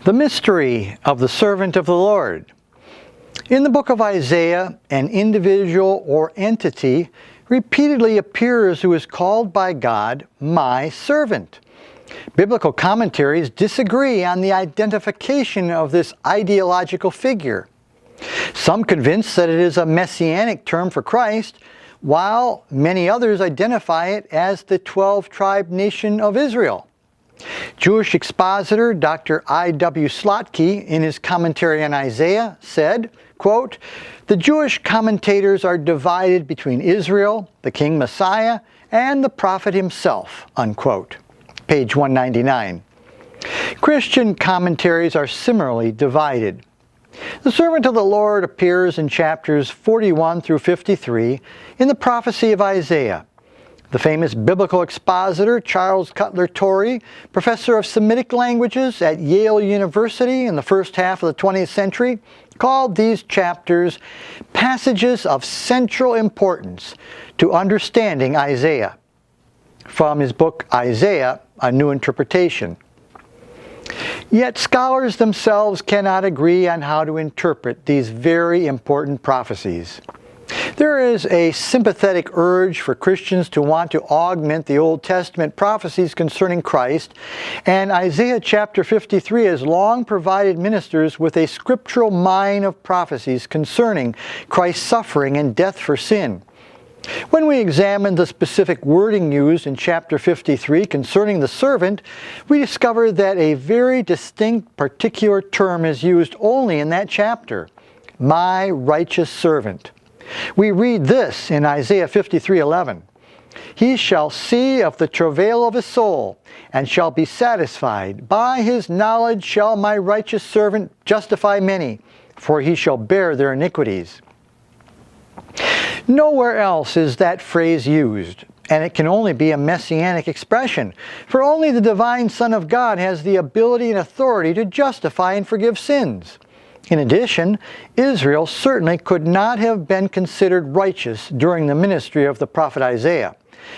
The mystery of the servant of the Lord. In the book of Isaiah, an individual or entity repeatedly appears who is called by God, my servant. Biblical commentaries disagree on the identification of this ideological figure. Some convince that it is a Messianic term for Christ, while many others identify it as the 12-tribe nation of Israel. Jewish expositor Dr. I.W. Slotki, in his commentary on Isaiah, said, quote, "The Jewish commentators are divided between Israel, the King Messiah, and the prophet himself," unquote. Page 199. Christian commentaries are similarly divided. The servant of the Lord appears in chapters 41 through 53 in the prophecy of Isaiah. The famous biblical expositor Charles Cutler Torrey, professor of Semitic languages at Yale University in the first half of the 20th century, called these chapters passages of central importance to understanding Isaiah. From his book Isaiah, A New Interpretation. Yet scholars themselves cannot agree on how to interpret these very important prophecies. There is a sympathetic urge for Christians to want to augment the Old Testament prophecies concerning Christ, and Isaiah chapter 53 has long provided ministers with a scriptural mine of prophecies concerning Christ's suffering and death for sin. When we examine the specific wording used in chapter 53 concerning the servant, we discover that a very distinct particular term is used only in that chapter, my righteous servant. We read this in Isaiah 53:11. He shall see of the travail of his soul, and shall be satisfied. By his knowledge shall my righteous servant justify many, for he shall bear their iniquities. Nowhere else is that phrase used, and it can only be a messianic expression, for only the divine Son of God has the ability and authority to justify and forgive sins. In addition, Israel certainly could not have been considered righteous during the ministry of the prophet Isaiah.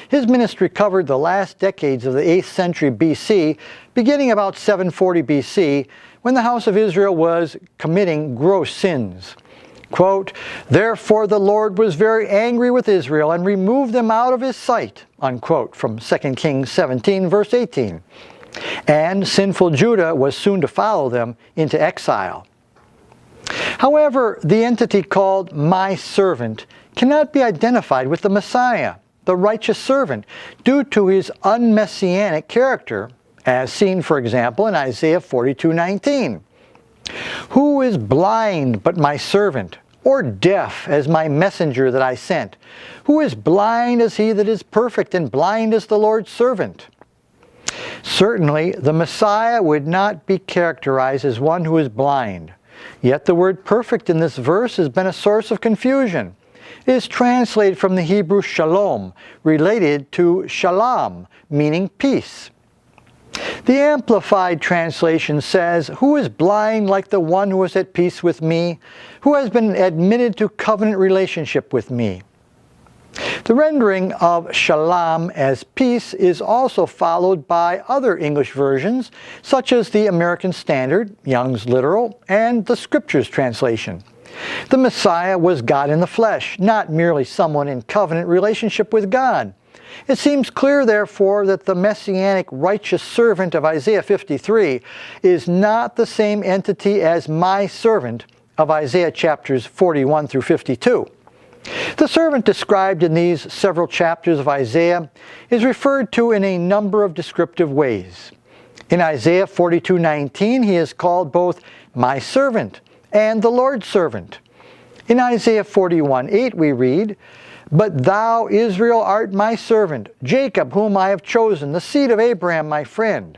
His ministry covered the last decades of the 8th century BC, beginning about 740 BC, when the house of Israel was committing gross sins. Quote, "Therefore the Lord was very angry with Israel and removed them out of his sight," unquote, from 2 Kings 17, verse 18. And sinful Judah was soon to follow them into exile. However, the entity called my servant cannot be identified with the Messiah, the righteous servant, due to his unmessianic character, as seen, for example, in Isaiah 42:19. "Who is blind but my servant, or deaf as my messenger that I sent? Who is blind as he that is perfect, and blind as the Lord's servant?" Certainly, the Messiah would not be characterized as one who is blind. Yet the word perfect in this verse has been a source of confusion. It is translated from the Hebrew shalom, related to shalom, meaning peace. The Amplified translation says, "Who is blind like the one who is at peace with me, who has been admitted to covenant relationship with me." The rendering of shalom as peace is also followed by other English versions, such as the American Standard, Young's Literal, and the Scriptures translation. The Messiah was God in the flesh, not merely someone in covenant relationship with God. It seems clear, therefore, that the messianic righteous servant of Isaiah 53 is not the same entity as my servant of Isaiah chapters 41 through 52. The servant described in these several chapters of Isaiah is referred to in a number of descriptive ways. In Isaiah 42:19, he is called both my servant and the Lord's servant. In Isaiah 41:8 we read, "But thou, Israel, art my servant, Jacob, whom I have chosen, the seed of Abraham, my friend."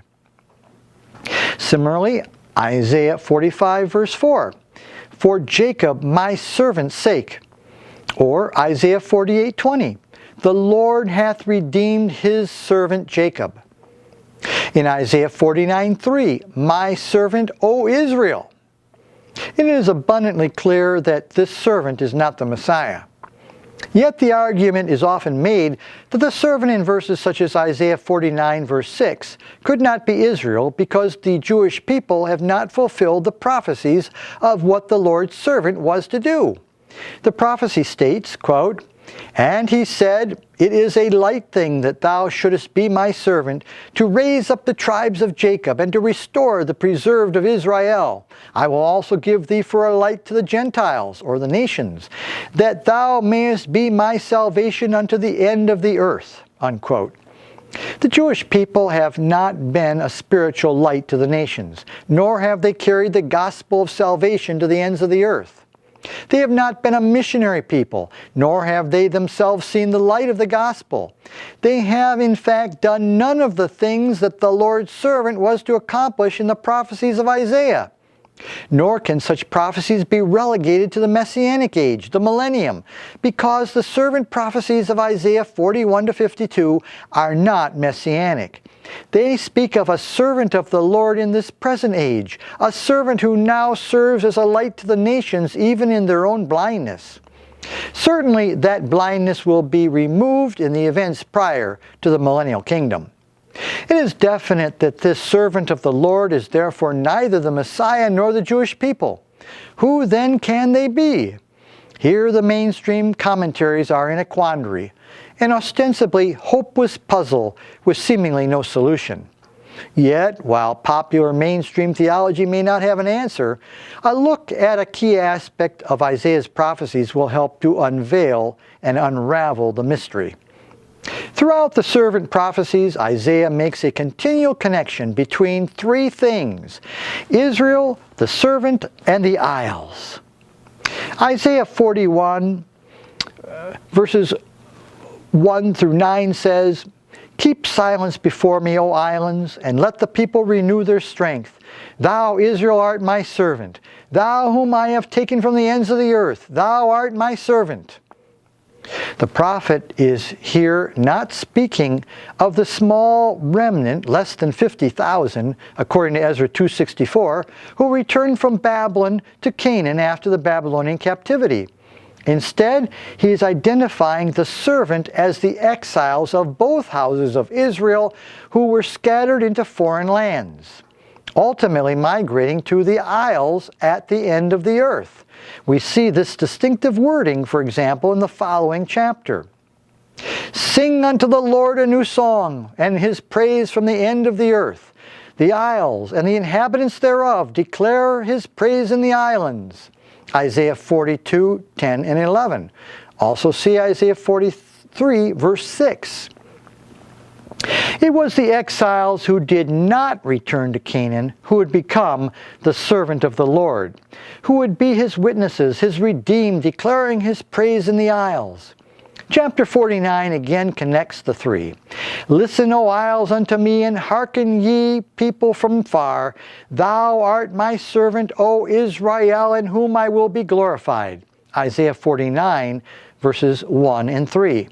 Similarly, Isaiah 45 verse 4, "For Jacob, my servant's sake." Or Isaiah 48:20, "The Lord hath redeemed his servant Jacob." In Isaiah 49:3, "My servant, O Israel." It is abundantly clear that this servant is not the Messiah. Yet the argument is often made that the servant in verses such as Isaiah 49 verse 6 could not be Israel because the Jewish people have not fulfilled the prophecies of what the Lord's servant was to do. The prophecy states, quote, "And he said, It is a light thing that thou shouldest be my servant, to raise up the tribes of Jacob, and to restore the preserved of Israel. I will also give thee for a light to the Gentiles," or the nations, "that thou mayest be my salvation unto the end of the earth." Unquote. The Jewish people have not been a spiritual light to the nations, nor have they carried the gospel of salvation to the ends of the earth. They have not been a missionary people, nor have they themselves seen the light of the gospel. They have in fact done none of the things that the Lord's servant was to accomplish in the prophecies of Isaiah. Nor can such prophecies be relegated to the Messianic age, the millennium, because the servant prophecies of Isaiah 41 to 52 are not Messianic. They speak of a servant of the Lord in this present age, a servant who now serves as a light to the nations even in their own blindness. Certainly that blindness will be removed in the events prior to the millennial kingdom. It is definite that this servant of the Lord is therefore neither the Messiah nor the Jewish people. Who then can they be? Here the mainstream commentaries are in a quandary, an ostensibly hopeless puzzle with seemingly no solution. Yet, while popular mainstream theology may not have an answer, a look at a key aspect of Isaiah's prophecies will help to unveil and unravel the mystery. Throughout the servant prophecies, Isaiah makes a continual connection between three things: Israel, the servant, and the isles. Isaiah 41, verses 1 through 9 says, "Keep silence before me, O islands, and let the people renew their strength. Thou, Israel, art my servant. Thou whom I have taken from the ends of the earth, thou art my servant." The prophet is here not speaking of the small remnant, less than 50,000, according to Ezra 2:64, who returned from Babylon to Canaan after the Babylonian captivity. Instead, he is identifying the servant as the exiles of both houses of Israel who were scattered into foreign lands, ultimately migrating to the isles at the end of the earth. We see this distinctive wording, for example, in the following chapter. "Sing unto the Lord a new song, and his praise from the end of the earth. The isles and the inhabitants thereof declare his praise in the islands." Isaiah 42, 10 and 11. Also see Isaiah 43, verse 6. It was the exiles who did not return to Canaan who would become the servant of the Lord, who would be his witnesses, his redeemed, declaring his praise in the isles. Chapter 49 again connects the three. "Listen, O isles, unto me, and hearken ye people from far. Thou art my servant, O Israel, in whom I will be glorified." Isaiah 49, verses 1 and 3.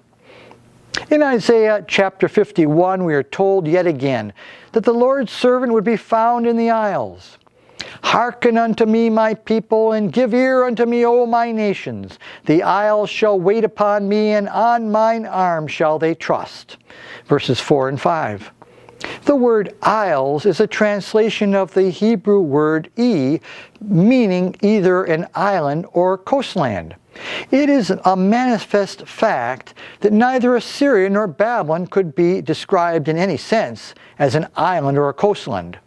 In Isaiah chapter 51, we are told yet again that the Lord's servant would be found in the isles. "Hearken unto me, my people, and give ear unto me, O my nations. The isles shall wait upon me, and on mine arm shall they trust." Verses 4 and 5. The word isles is a translation of the Hebrew word meaning either an island or coastland. It is a manifest fact that neither Assyria nor Babylon could be described in any sense as an island or a coastland.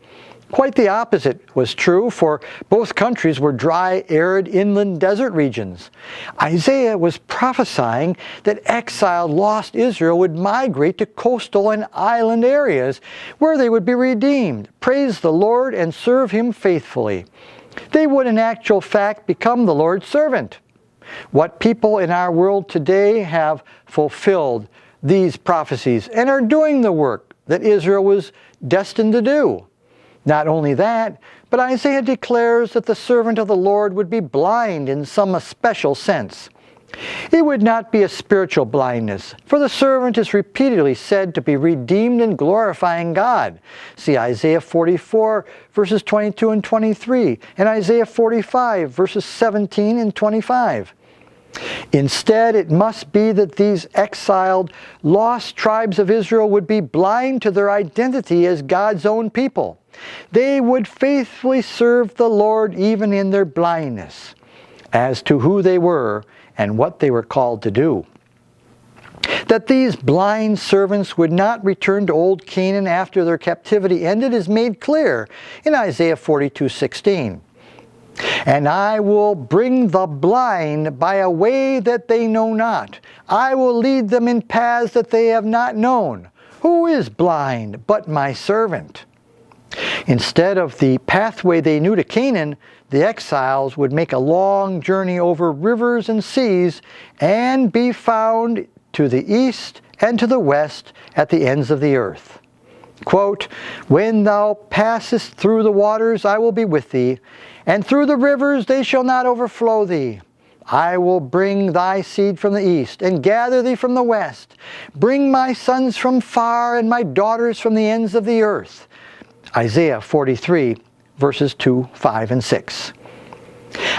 Quite the opposite was true, for both countries were dry, arid, inland desert regions. Isaiah was prophesying that exiled lost Israel would migrate to coastal and island areas where they would be redeemed, praise the Lord, and serve him faithfully. They would in actual fact become the Lord's servant. What people in our world today have fulfilled these prophecies and are doing the work that Israel was destined to do. Not only that, but Isaiah declares that the servant of the Lord would be blind in some special sense. It would not be a spiritual blindness, for the servant is repeatedly said to be redeemed and glorifying God. See Isaiah 44, verses 22 and 23, and Isaiah 45, verses 17 and 25. Instead, it must be that these exiled, lost tribes of Israel would be blind to their identity as God's own people. They would faithfully serve the Lord even in their blindness as to who they were and what they were called to do. That these blind servants would not return to old Canaan after their captivity ended is made clear in Isaiah 42:16. And I will bring the blind by a way that they know not. I will lead them in paths that they have not known. Who is blind but my servant? Instead of the pathway they knew to Canaan, the exiles would make a long journey over rivers and seas and be found to the east and to the west at the ends of the earth. Quote, when thou passest through the waters, I will be with thee, and through the rivers they shall not overflow thee. I will bring thy seed from the east, and gather thee from the west. Bring my sons from far, and my daughters from the ends of the earth. Isaiah 43, verses 2, 5, and 6.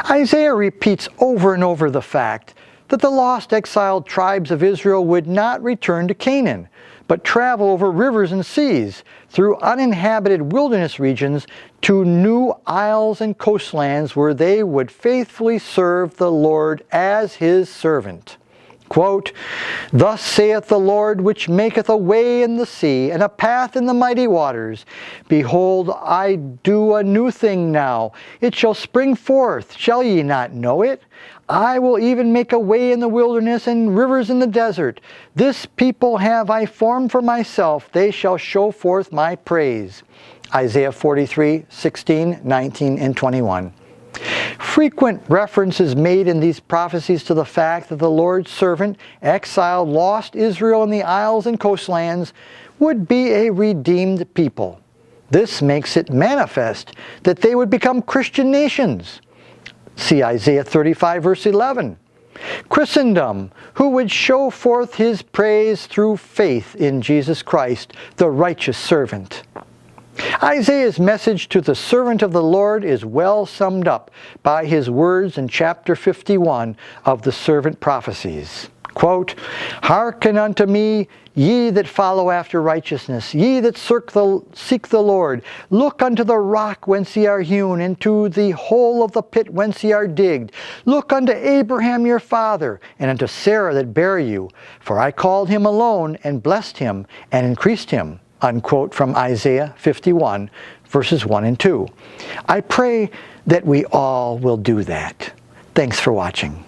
Isaiah repeats over and over the fact that the lost exiled tribes of Israel would not return to Canaan, but travel over rivers and seas, through uninhabited wilderness regions, to new isles and coastlands where they would faithfully serve the Lord as His servant. Quote, thus saith the Lord, which maketh a way in the sea, and a path in the mighty waters. Behold, I do a new thing now. It shall spring forth. Shall ye not know it? I will even make a way in the wilderness and rivers in the desert. This people have I formed for myself. They shall show forth my praise. Isaiah 43, 16, 19, and 21. Frequent reference is made in these prophecies to the fact that the Lord's servant, exiled, lost Israel in the isles and coastlands, would be a redeemed people. This makes it manifest that they would become Christian nations. See Isaiah 35, verse 11. Christendom, who would show forth His praise through faith in Jesus Christ, the righteous servant. Isaiah's message to the servant of the Lord is well summed up by his words in chapter 51 of the Servant Prophecies. Quote, hearken unto me, ye that follow after righteousness, ye that seek the Lord. Look unto the rock whence ye are hewn, and to the hole of the pit whence ye are digged. Look unto Abraham your father, and unto Sarah that bare you. For I called him alone, and blessed him, and increased him. Unquote from Isaiah 51, verses 1 and 2. I pray that we all will do that. Thanks for watching.